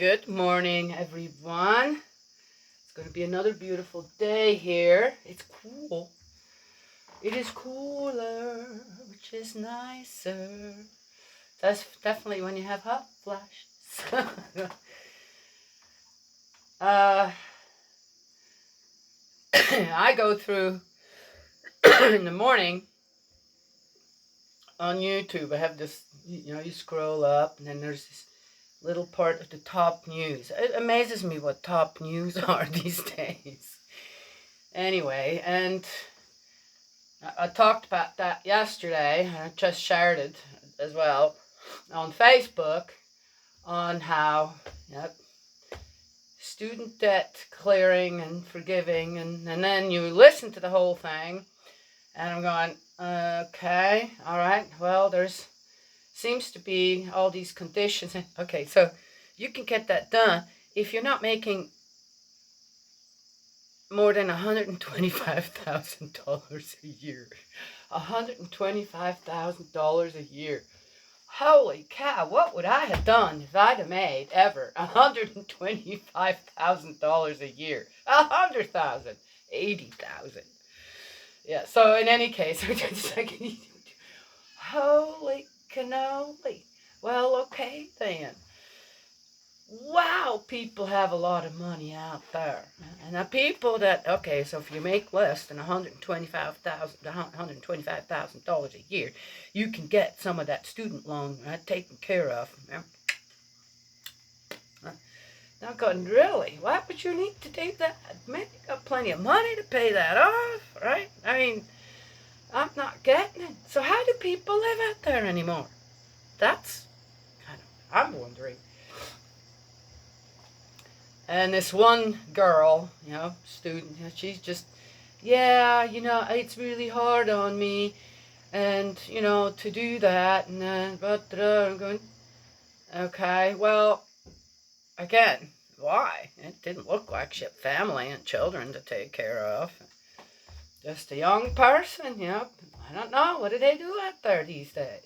Good morning, everyone. It's going to be another beautiful day here. It's cool. It is cooler, which is nicer. That's definitely when you have hot flashes. I go through in the morning on YouTube. I have this, you scroll up and then there's this little part of the top news. It amazes me what top news are these days. Anyway, and I talked about that yesterday, and I just shared it as well on Facebook on how student debt clearing and forgiving, and then you listen to the whole thing, and I'm going, okay, all right, well, there's seems to be all these conditions. Okay, so you can get that done if you're not making more than $125,000 a year. $125,000 a year. Holy cow, what would I have done if I'd have made ever $125,000 a year? 100,000, 80,000. Yeah, so in any case, holy cannoli. Well, okay then. Wow, people have a lot of money out there. And the people that, okay, so if you make less than $125,000 a year, you can get some of that student loan taken care of. Now, God, really, why would you need to do that? Man, you got plenty of money to pay that off, right? I mean, I'm not getting it. So how do people live out there anymore? That's kind of, I'm wondering. And this one girl, student, she's just, it's really hard on me, and, to do that, and then, I'm going, okay, well, again, why? It didn't look like she had family and children to take care of. Just a young person, I don't know, what do they do out there these days?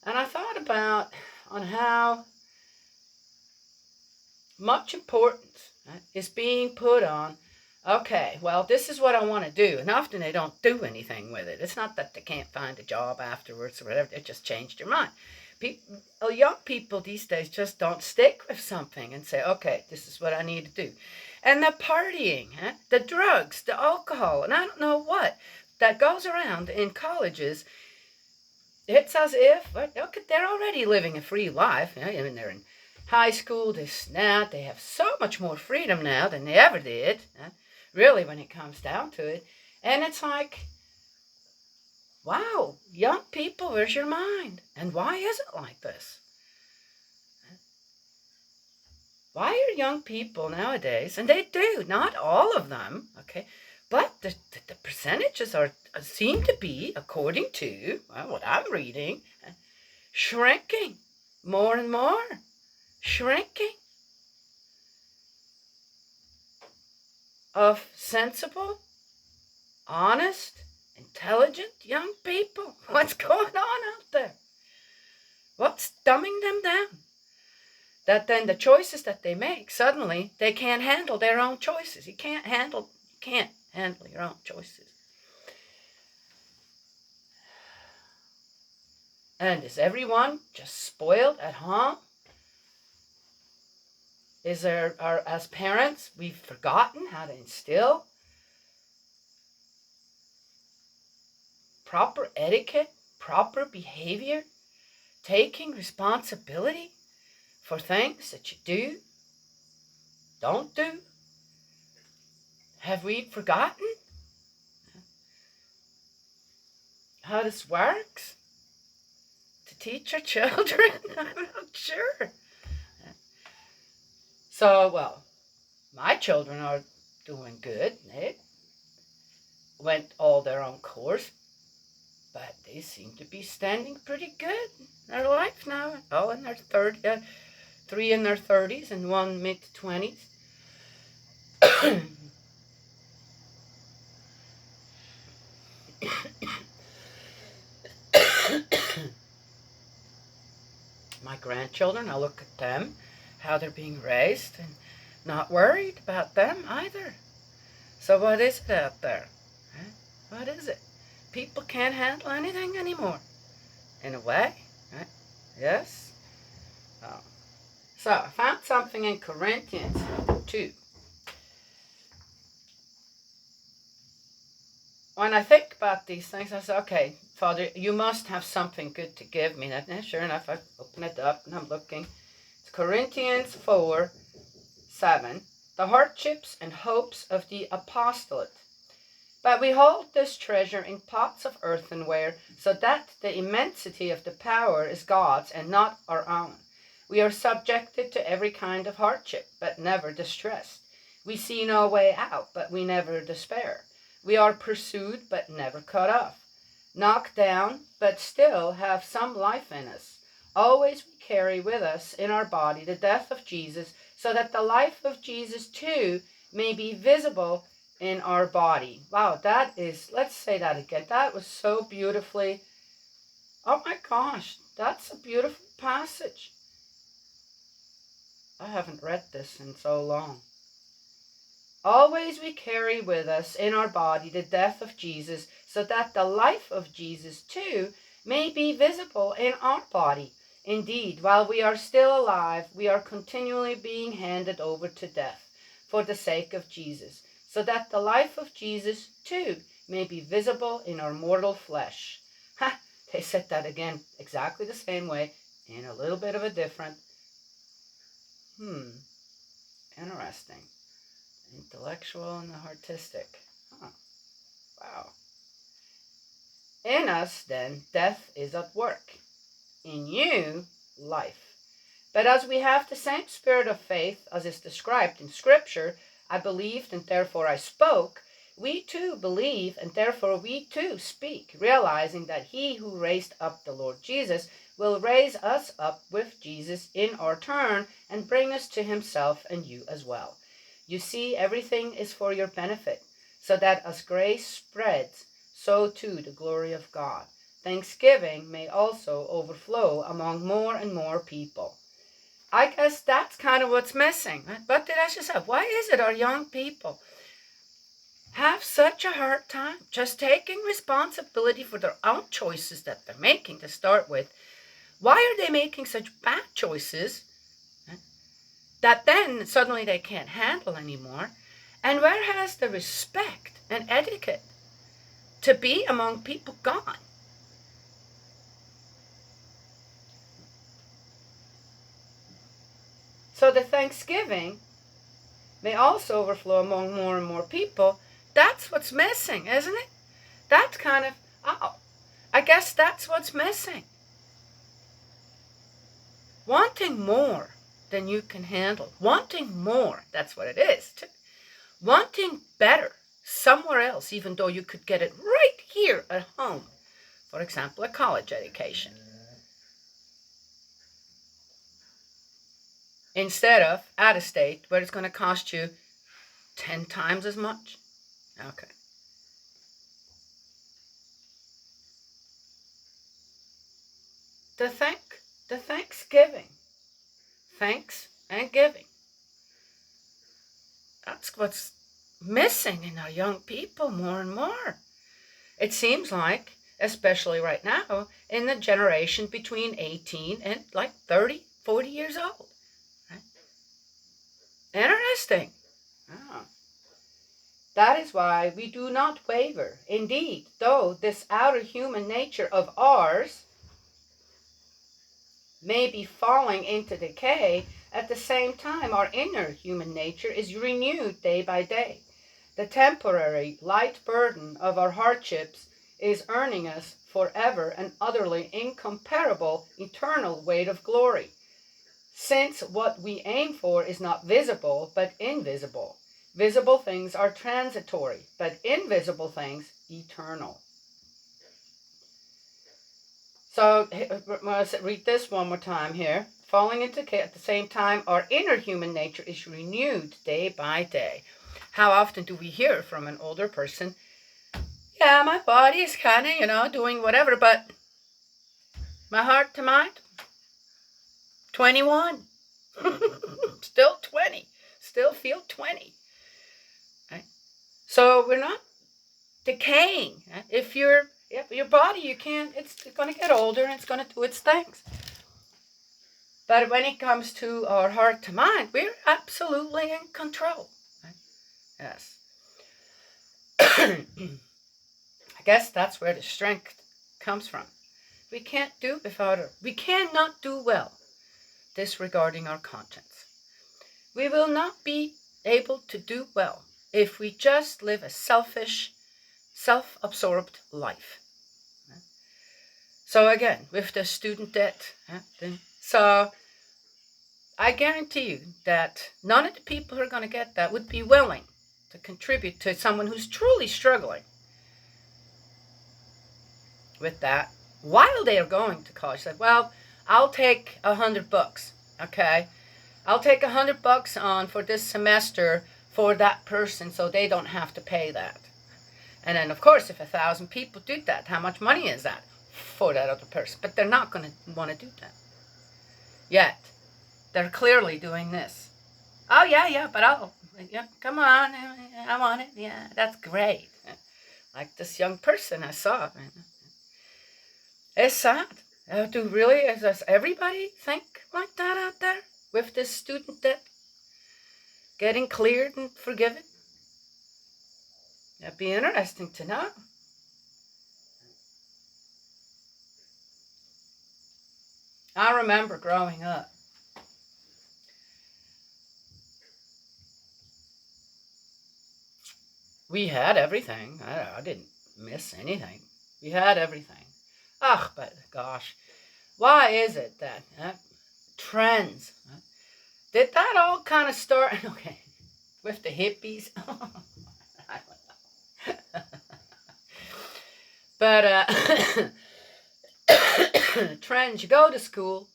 And I thought about on how much importance is being put on, okay, well, this is what I want to do. And often they don't do anything with it. It's not that they can't find a job afterwards or whatever. They just changed their mind. Young people these days just don't stick with something and say, okay, this is what I need to do. And the partying, the drugs, the alcohol, and I don't know what, that goes around in colleges. It's as if, they're already living a free life. I mean, they're in high school, this, that. They have so much more freedom now than they ever did, really, when it comes down to it. And it's like, wow, young people, where's your mind? And why is it like this? Why are young people nowadays, and they do, not all of them, okay, but the percentages seem to be, according to what I'm reading, shrinking more and more. Shrinking of sensible, honest, intelligent young people. What's going on out there? What's dumbing them down? That then the choices that they make, suddenly they can't handle their own choices. You can't handle your own choices. And is everyone just spoiled at home? Is there, as parents, we've forgotten how to instill proper etiquette, proper behavior, taking responsibility for things that you do, don't do? Have we forgotten how this works? To teach our children? I'm not sure. So, well, my children are doing good. They went all their own course, but they seem to be standing pretty good in their life now. All in their 30s, 3 in their 30s and 1 mid-20s. My grandchildren, I look at them, how they're being raised and not worried about them either. So what is it out there? Right? What is it? People can't handle anything anymore. In a way, right? Yes? Oh. So I found something in Corinthians 2. When I think about these things, I say, okay, Father, you must have something good to give me. And sure enough, I open it up and I'm looking. It's Corinthians 4:7. The hardships and hopes of the apostolate. But we hold this treasure in pots of earthenware, so that the immensity of the power is God's and not our own. We are subjected to every kind of hardship, but never distressed. We see no way out, but we never despair. We are pursued, but never cut off. Knocked down, but still have some life in us. Always we carry with us in our body the death of Jesus, so that the life of Jesus too may be visible in our body. Wow, that is, let's say that again. That was so beautifully, oh my gosh, that's a beautiful passage. I haven't read this in so long. Always we carry with us in our body the death of Jesus, so that the life of Jesus too may be visible in our body. Indeed, while we are still alive, we are continually being handed over to death for the sake of Jesus, so that the life of Jesus too may be visible in our mortal flesh. Ha! They said that again exactly the same way, in a little bit of a different. Interesting. Intellectual and the artistic. Huh. Wow. In us, then, death is at work. In you, life. But as we have the same spirit of faith as is described in Scripture, I believed and therefore I spoke, we too believe and therefore we too speak, realizing that he who raised up the Lord Jesus will raise us up with Jesus in our turn and bring us to himself and you as well. You see, everything is for your benefit, so that as grace spreads, so too the glory of God. Thanksgiving may also overflow among more and more people. I guess that's kind of what's missing. But did I just say, why is it our young people have such a hard time just taking responsibility for their own choices that they're making to start with? Why are they making such bad choices that then suddenly they can't handle anymore? And where has the respect and etiquette to be among people gone? So the Thanksgiving may also overflow among more and more people. That's what's missing, isn't it? That's kind of, I guess that's what's missing. Wanting more than you can handle. Wanting more, that's what it is. Wanting better somewhere else, even though you could get it right here at home. For example, a college education. Instead of out of state, where it's going to cost you 10 times as much. Okay. The Thanksgiving. Thanks and giving. That's what's missing in our young people more and more. It seems like, especially right now, in the generation between 18 and like 30, 40 years old. Right? Interesting. Oh. That is why we do not waver. Indeed, though this outer human nature of ours may be falling into decay, at the same time our inner human nature is renewed day by day. The temporary, light burden of our hardships is earning us forever an utterly incomparable, eternal weight of glory, since what we aim for is not visible, but invisible. Visible things are transitory, but invisible things eternal. So let's read this one more time here. Falling into decay at the same time, our inner human nature is renewed day by day. How often do we hear from an older person, yeah, my body is kind of, doing whatever, but my heart to mind, 21. 20. Right? So we're not decaying. Right? If your body, you can't, it's going to get older and it's going to do its things. But when it comes to our heart to mind, we're absolutely in control. Right? Yes. I guess that's where the strength comes from. We can't do without it. We cannot do well disregarding our conscience. We will not be able to do well if we just live a selfish, self-absorbed life. So again, with the student debt, so I guarantee you that none of the people who are going to get that would be willing to contribute to someone who's truly struggling with that while they are going to college. Like, well, I'll take $100, okay? I'll take $100 on for this semester for that person so they don't have to pay that. And then, of course, if 1,000 people do that, how much money is that for that other person? But they're not going to want to do that. Yet, they're clearly doing this. Oh, yeah, but come on, I want it. Yeah, that's great. Like this young person I saw. It's sad. Does everybody think like that out there? With this student debt getting cleared and forgiven? It'd be interesting to know. I remember growing up. We had everything. I didn't miss anything. We had everything. But gosh, why is it that trends, did that all kind of start, okay, with the hippies? I don't know. But trends, you go to school,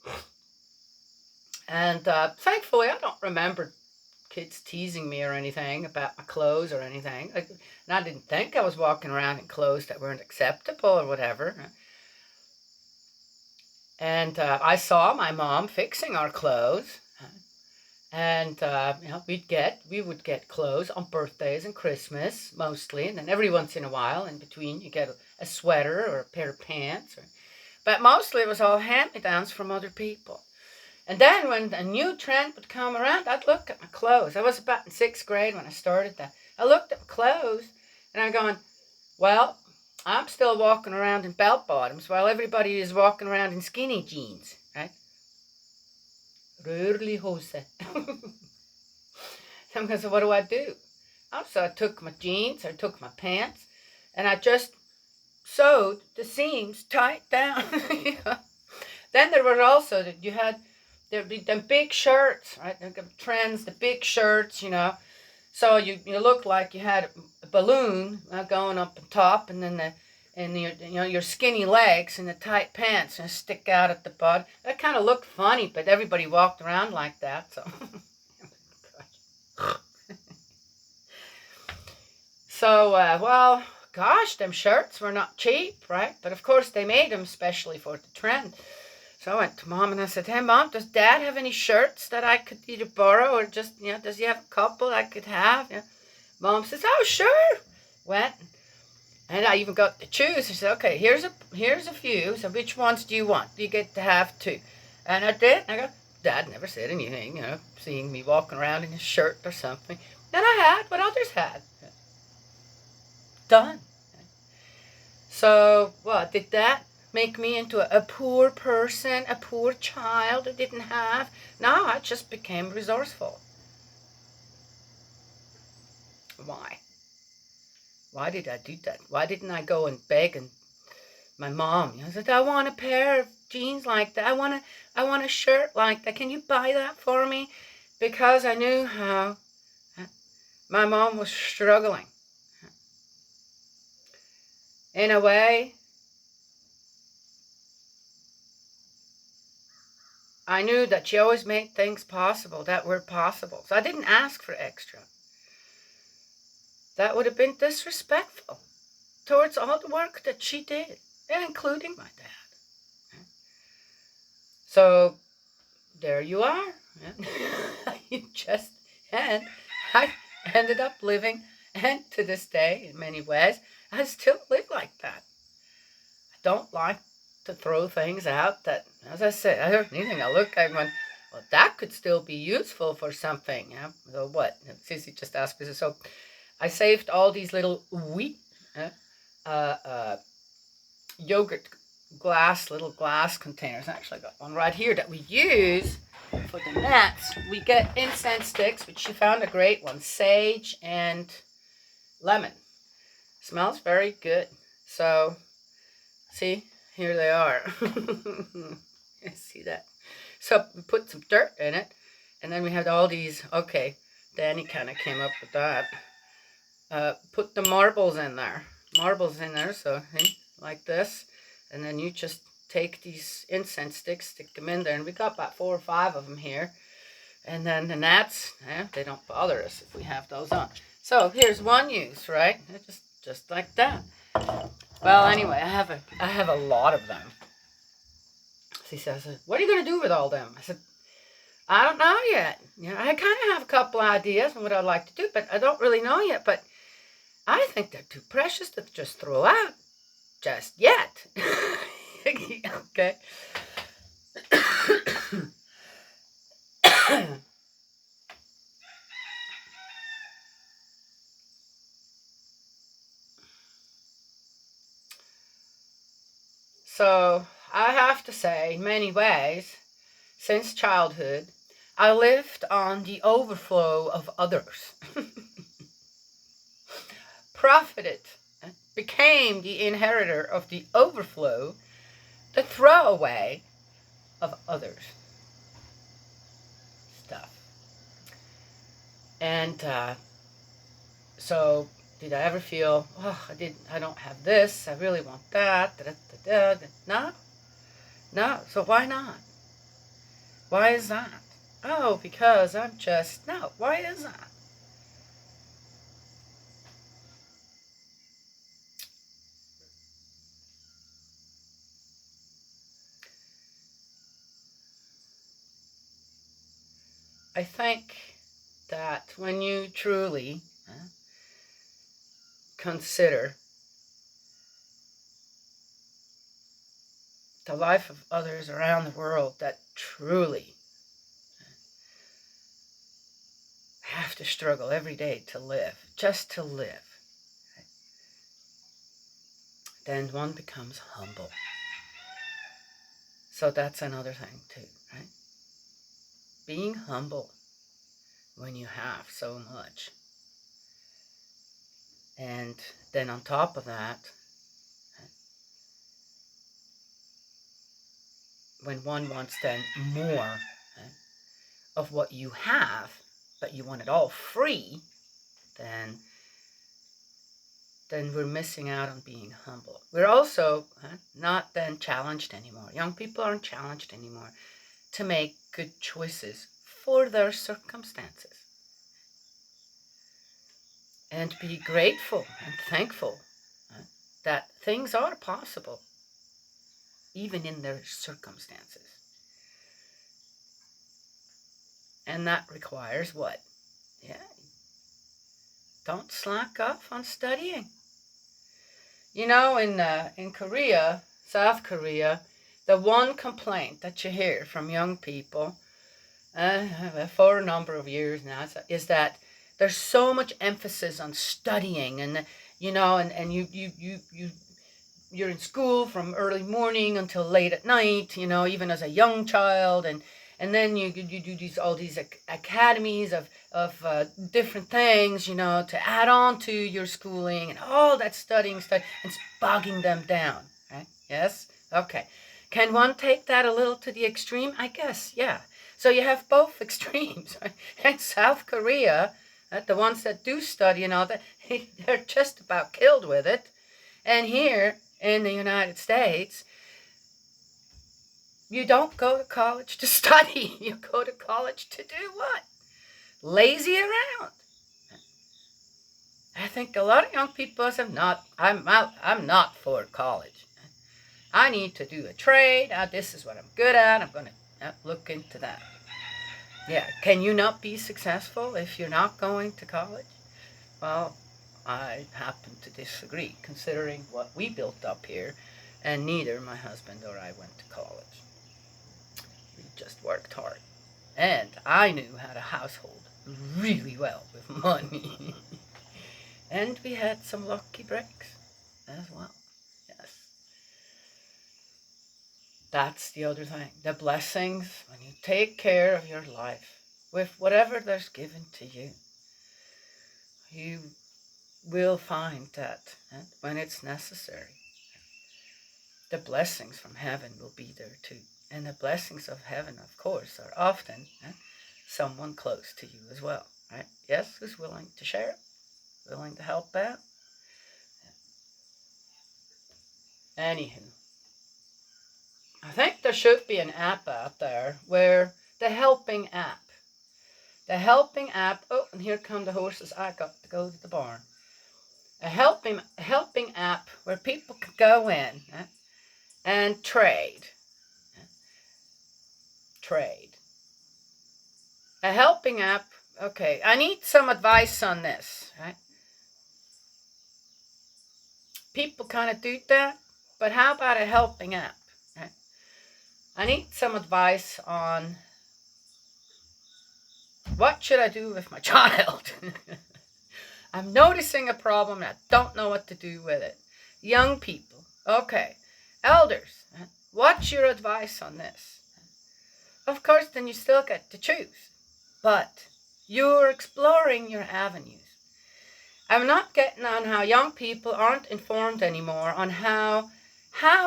and thankfully I don't remember kids teasing me or anything about my clothes or anything. And I didn't think I was walking around in clothes that weren't acceptable or whatever. And I saw my mom fixing our clothes. And we would get clothes on birthdays and Christmas mostly, and then every once in a while in between you get a sweater or a pair of pants. But mostly it was all hand-me-downs from other people. And then when a new trend would come around, I'd look at my clothes. I was about in 6th grade when I started that. I looked at my clothes, and I'm going, well, I'm still walking around in belt bottoms while everybody is walking around in skinny jeans, right? Rörli hose. So what do I do? So I took my jeans, I took my pants, and I just sewed the seams tight down. Then there were also, there'd be them big shirts, right? The trends, the big shirts, So you looked like you had a balloon going up on top, and then your skinny legs and the tight pants stick out at the bottom. That kind of looked funny, but everybody walked around like that. So, well, gosh, them shirts were not cheap, right? But of course they made them especially for the trend. So I went to Mom and I said, hey, Mom, does Dad have any shirts that I could either borrow or just, does he have a couple I could have? Mom says, oh, sure. Went, and I even got to choose. She said, okay, here's a few. So which ones do you want? You get to have 2. And I did. And I go, Dad never said anything, seeing me walking around in a shirt or something. And I had what others had. Done. So, what, did that make me into a poor person, a poor child who didn't have? No, I just became resourceful. Why? Why did I do that? Why didn't I go and beg and my mom? I said, I want a pair of jeans like that. I want a shirt like that. Can you buy that for me? Because I knew how my mom was struggling. In a way, I knew that she always made things possible that were possible. So I didn't ask for extra. That would have been disrespectful towards all the work that she did, including my dad. So there you are. You just had I ended up living, and to this day, in many ways, I still live like that. I don't like to throw things out that, as I said, I don't anything I look at when, well, that could still be useful for something. Yeah? So what? Sissy just asked me. So I saved all these little wheat yogurt little glass containers. Actually, I got one right here that we use for the nets. We get incense sticks, which she found a great one, sage and lemon. Smells very good. So, see, here they are. See that? So we put some dirt in it, and then we had all these. Okay, Danny kind of came up with that. Put the marbles in there. So like this, and then you just take these incense sticks, stick them in there, and we got about 4 or 5 of them here. And then the gnats, they don't bother us if we have those on. So here's one use, right? Just like that. Well, anyway, I have a lot of them. She says, "What are you going to do with all them?" I said, "I don't know yet. I kind of have a couple ideas on what I'd like to do, but I don't really know yet. But I think they're too precious to just throw out just yet." Okay. So I have to say, in many ways, since childhood, I lived on the overflow of others. Profited, became the inheritor of the overflow, the throwaway of others' stuff. And so, did I ever feel, oh, I don't have this, I really want that, no, no, so why not? Why is that? Oh, because I'm just, no, why is that? I think that when you truly consider the life of others around the world that truly have to struggle every day to live, just to live, then one becomes humble. So that's another thing too, right? Being humble when you have so much. And then on top of that, when one wants then more of what you have, but you want it all free, then we're missing out on being humble. We're also not then challenged anymore. Young people aren't challenged anymore to make good choices for their circumstances. And be grateful and thankful that things are possible, even in their circumstances. And that requires what? Yeah. Don't slack off on studying. In Korea, South Korea, the one complaint that you hear from young people for a number of years now is that there's so much emphasis on studying, and you're in school from early morning until late at night, even as a young child, and then you do all these academies of different things, to add on to your schooling, and all that studying stuff, and it's bogging them down, right? Yes? Okay. Can one take that a little to the extreme? I guess, yeah. So you have both extremes, right? And South Korea, the ones that do study and all that, they're just about killed with it. And here in the United States, you don't go to college to study. You go to college to do what? Lazy around. I think a lot of young people say, I'm not for college. I need to do a trade. This is what I'm good at. I'm going to look into that. Yeah, can you not be successful if you're not going to college? Well, I happen to disagree, considering what we built up here, and neither my husband or I went to college. We just worked hard. And I knew how to household really well with money. And we had some lucky breaks as well. Yes. That's the other thing. The blessings when you take care of your life with whatever there's given to you. You will find that when it's necessary, the blessings from heaven will be there too. And the blessings of heaven, of course, are often someone close to you as well, right? Yes, who's willing to share it, willing to help out. Anywho, I think there should be an app out there where the helping app, oh, and here come the horses, I got to go to the barn. A helping app where people can go in and trade. A helping app, okay, I need some advice on this, right? People kind of do that, but how about a helping app, right? I need some advice on what should I do with my child? I'm noticing a problem and I don't know what to do with it. Young people, okay. Elders, what's your advice on this? Of course, then you still get to choose, but you're exploring your avenues. I'm not getting on how young people aren't informed anymore on how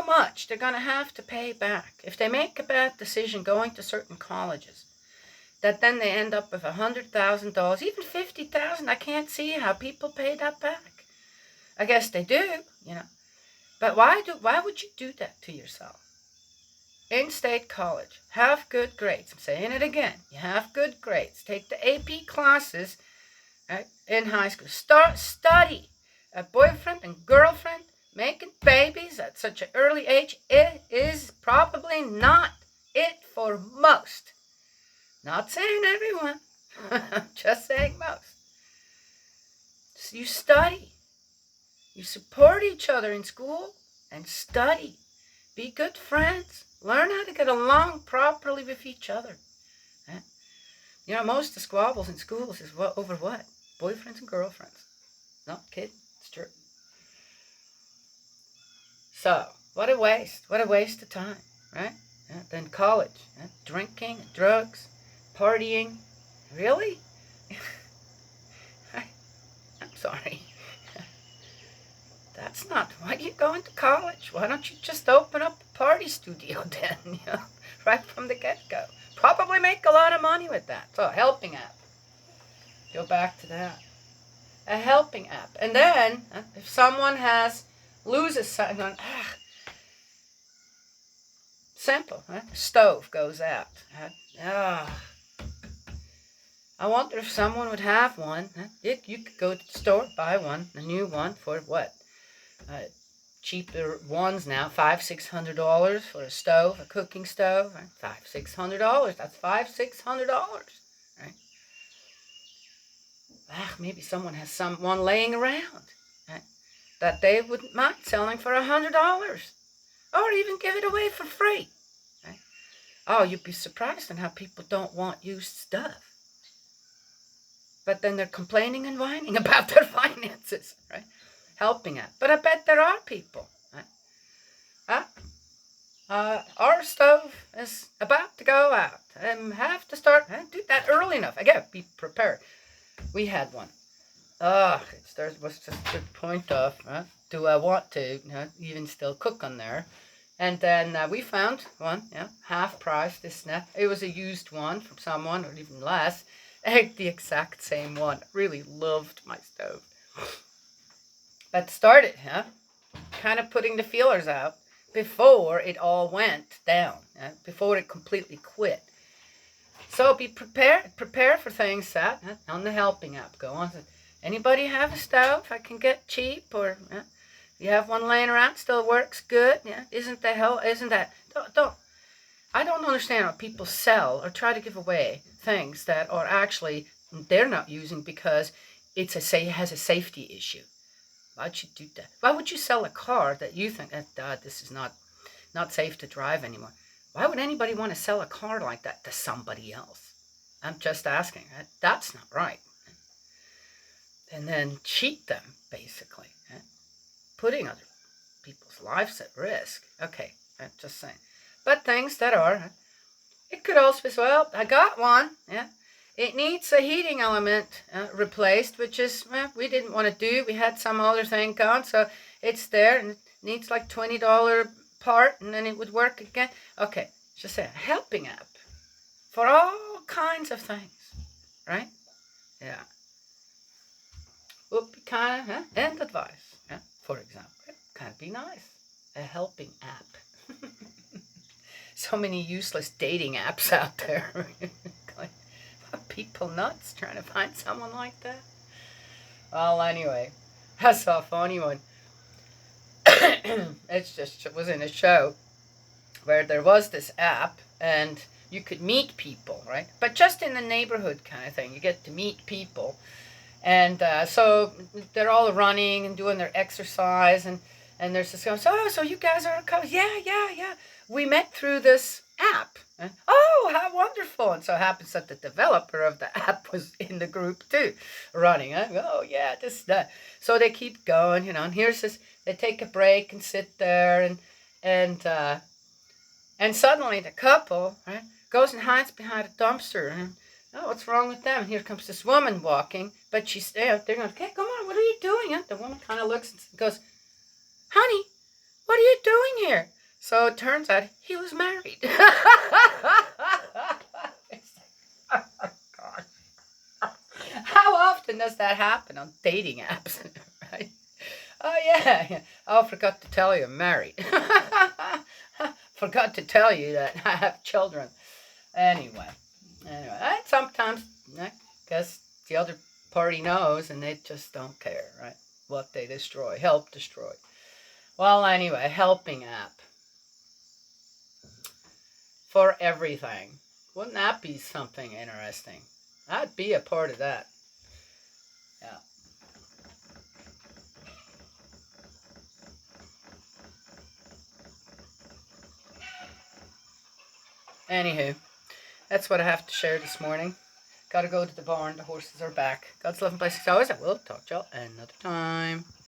much they're going to have to pay back if they make a bad decision going to certain colleges. That then they end up with $100,000, even $50,000. I can't see how people pay that back. I guess they do, But why would you do that to yourself? In-state college, have good grades. I'm saying it again. You have good grades. Take the AP classes in high school. Study. A boyfriend and girlfriend making babies at such an early age, it is probably not it for most. Not saying everyone, just saying most. So you study. You support each other in school and study. Be good friends. Learn how to get along properly with each other. Most of the squabbles in schools is over what? Boyfriends and girlfriends. No, kid, it's true. So, what a waste. What a waste of time, right? Then college, drinking, drugs, partying. Really? I'm sorry. That's not why you going to college. Why don't you just open up a party studio then, right from the get-go? Probably make a lot of money with that. So, a helping app. Go back to that. A helping app. And then, if someone loses something, simple, stove goes out. I wonder if someone would have one. You could go to the store, buy one, a new one for what? Cheaper ones now, $500-600 for a stove, a cooking stove, right? $500-600. That's $500-600, right? Maybe someone has one laying around, right, that they wouldn't mind selling for $100, or even give it away for free, right? Oh, you'd be surprised on how people don't want used stuff. But then they're complaining and whining about their finances, right? Helping out. But I bet there are people, right? Our stove is about to go out. Have to start, do that early enough. Again, be prepared. We had one. It was just the point of, do I want to even still cook on there? And then we found one, half price, this and that. It was a used one from someone, or even less. The exact same one. Really loved my stove. But started, kind of putting the feelers out before it all went down, before it completely quit. So be prepared. Prepare for things that on the helping app. Go on. Anybody have a stove I can get cheap, or you have one laying around still works good? Isn't that? Don't. I don't understand how people sell or try to give away things that are actually they're not using because it has a safety issue. Why'd you do that? Why would you sell a car that you think that this is not safe to drive anymore? Why would anybody want to sell a car like that to somebody else? I'm just asking. That's not right. And then cheat them, basically, putting other people's lives at risk. Okay, I'm just saying. But things that are, it could also be, well, I got one, yeah. It needs a heating element replaced, which is, well, we didn't want to do. We had some other thing gone, so it's there, and it needs like $20 part, and then it would work again. Okay, just say a helping app for all kinds of things, right? Yeah. Would be kind of, and advice, for example. It can be nice. A helping app. So many useless dating apps out there. Are people nuts trying to find someone like that? Well, anyway, I saw a funny one. It was in a show where there was this app and you could meet people, right? But just in the neighborhood kind of thing. You get to meet people. And so they're all running and doing their exercise, and there's this guy, so you guys are a couple? Yeah. We met through this app. Oh, how wonderful. And so it happens that the developer of the app was in the group too, running. Oh, yeah, that. So they keep going, and here's this, they take a break and sit there, and suddenly the couple, right, goes and hides behind a dumpster, and oh, what's wrong with them? And here comes this woman walking, but she's there. They're going, okay, come on, what are you doing? And the woman kind of looks and goes, honey, what are you doing here? So it turns out he was married. How often does that happen on dating apps, right? Oh, yeah. Oh, forgot to tell you I'm married. Forgot to tell you that I have children. Anyway, sometimes I guess the other party knows and they just don't care, right? What they help destroy. Well, anyway, helping app for everything. Wouldn't that be something interesting? I'd be a part of that. Yeah. Anywho, that's what I have to share this morning. Gotta go to the barn. The horses are back. God's love and blessings always. I will talk to y'all another time.